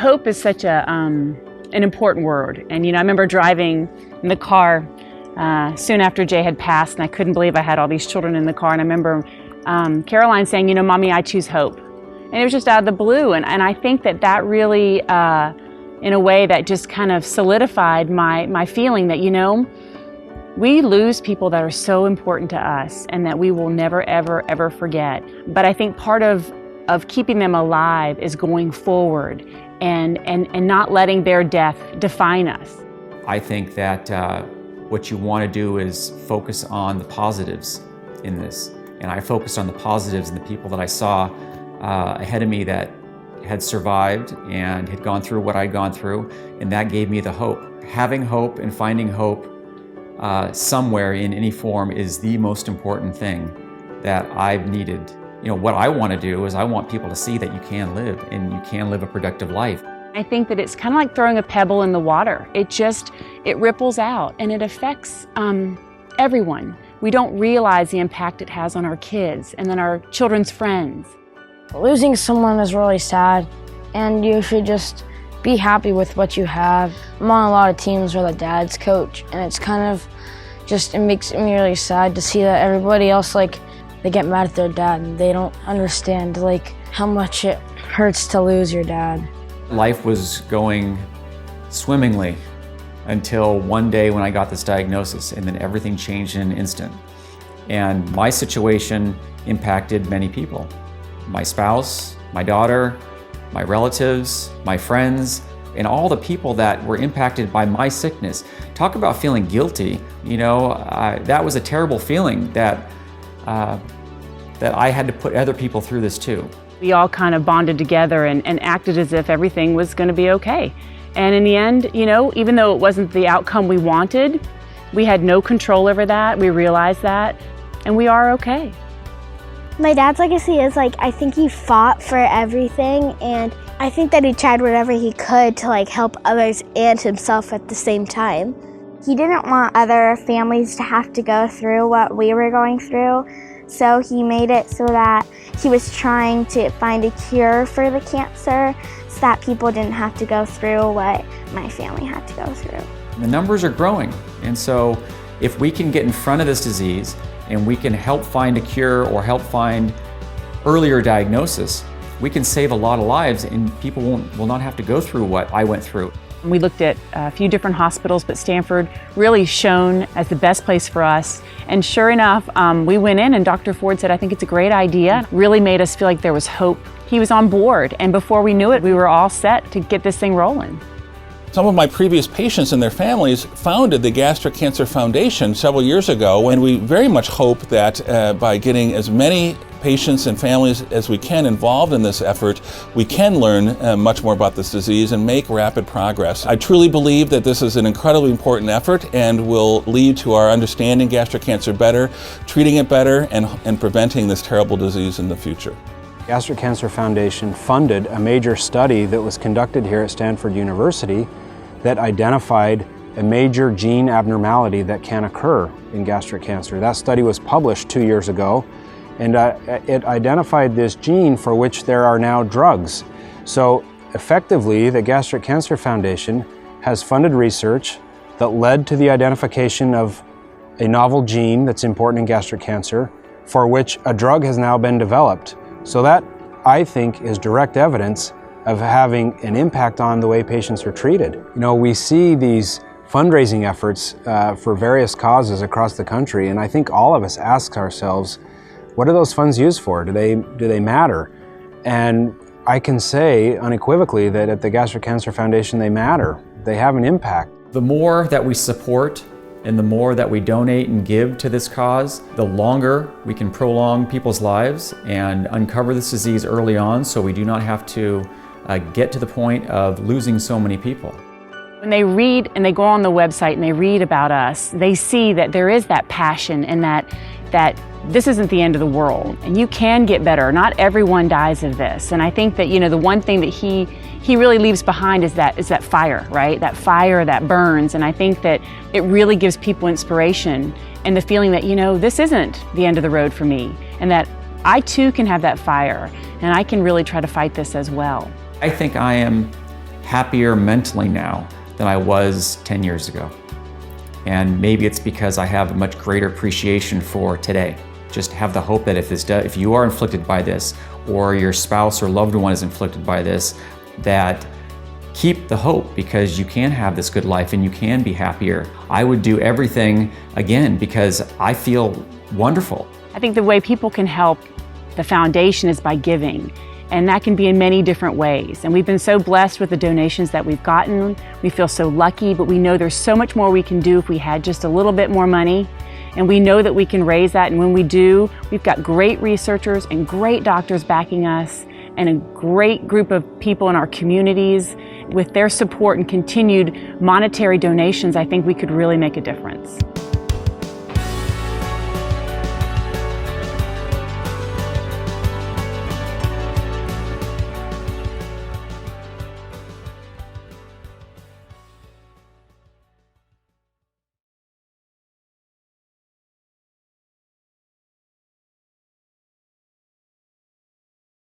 Hope is such an important word. And I remember driving in the car soon after Jay had passed, and I couldn't believe I had all these children in the car. And I remember Caroline saying, Mommy, I choose hope. And it was just out of the blue. And I think that really, in a way, that just kind of solidified my feeling that, we lose people that are so important to us and that we will never, ever, ever forget. But I think part of keeping them alive is going forward and not letting their death define us. I think that what you want to do is focus on the positives in this. And I focused on the positives and the people that I saw ahead of me that had survived and had gone through what I'd gone through, and that gave me the hope. Having hope and finding hope somewhere in any form is the most important thing that I've needed. What I want to do is I want people to see that you can live and you can live a productive life. I think that it's kind of like throwing a pebble in the water. It ripples out and it affects everyone. We don't realize the impact it has on our kids and then our children's friends. Losing someone is really sad, and you should just be happy with what you have. I'm on a lot of teams where the dad's coach, and it's kind of it makes me really sad to see that everybody else, they get mad at their dad and they don't understand how much it hurts to lose your dad. Life was going swimmingly until one day when I got this diagnosis, and then everything changed in an instant. And my situation impacted many people. My spouse, my daughter, my relatives, my friends, and all the people that were impacted by my sickness. Talk about feeling guilty. That was a terrible feeling that I had to put other people through this too. We all kind of bonded together and acted as if everything was going to be okay. And in the end, even though it wasn't the outcome we wanted, we had no control over that. We realized that, and we are okay. My dad's legacy is I think he fought for everything, and I think that he tried whatever he could to help others and himself at the same time. He didn't want other families to have to go through what we were going through, so he made it so that he was trying to find a cure for the cancer so that people didn't have to go through what my family had to go through. The numbers are growing, and so if we can get in front of this disease and we can help find a cure or help find earlier diagnosis, we can save a lot of lives and people will not have to go through what I went through. We looked at a few different hospitals, but Stanford really shone as the best place for us. And sure enough, we went in and Dr. Ford said, I think it's a great idea. Really made us feel like there was hope. He was on board, and before we knew it, we were all set to get this thing rolling. Some of my previous patients and their families founded the Gastric Cancer Foundation several years ago, and we very much hope that by getting as many patients and families as we can involved in this effort, we can learn much more about this disease and make rapid progress. I truly believe that this is an incredibly important effort and will lead to our understanding gastric cancer better, treating it better, and preventing this terrible disease in the future. Gastric Cancer Foundation funded a major study that was conducted here at Stanford University that identified a major gene abnormality that can occur in gastric cancer. That study was published 2 years ago, and it identified this gene for which there are now drugs. So effectively, the Gastric Cancer Foundation has funded research that led to the identification of a novel gene that's important in gastric cancer for which a drug has now been developed. So that, I think, is direct evidence of having an impact on the way patients are treated. We see these fundraising efforts for various causes across the country, and I think all of us ask ourselves, what are those funds used for? Do they matter? And I can say unequivocally that at the Gastric Cancer Foundation, they matter. They have an impact. The more that we support and the more that we donate and give to this cause, the longer we can prolong people's lives and uncover this disease early on so we do not have to get to the point of losing so many people. When they read and they go on the website and they read about us, they see that there is that passion and that this isn't the end of the world and you can get better. Not everyone dies of this. And I think that, the one thing that he really leaves behind is that fire, right? That fire that burns. And I think that it really gives people inspiration and the feeling that, this isn't the end of the road for me, and that I too can have that fire and I can really try to fight this as well. I think I am happier mentally now than I was 10 years ago. And maybe it's because I have a much greater appreciation for today. Just have the hope that if you are inflicted by this, or your spouse or loved one is inflicted by this, that keep the hope, because you can have this good life and you can be happier. I would do everything again because I feel wonderful. I think the way people can help the foundation is by giving. And that can be in many different ways. And we've been so blessed with the donations that we've gotten. We feel so lucky, but we know there's so much more we can do if we had just a little bit more money. And we know that we can raise that. And when we do, we've got great researchers and great doctors backing us, and a great group of people in our communities. With their support and continued monetary donations, I think we could really make a difference.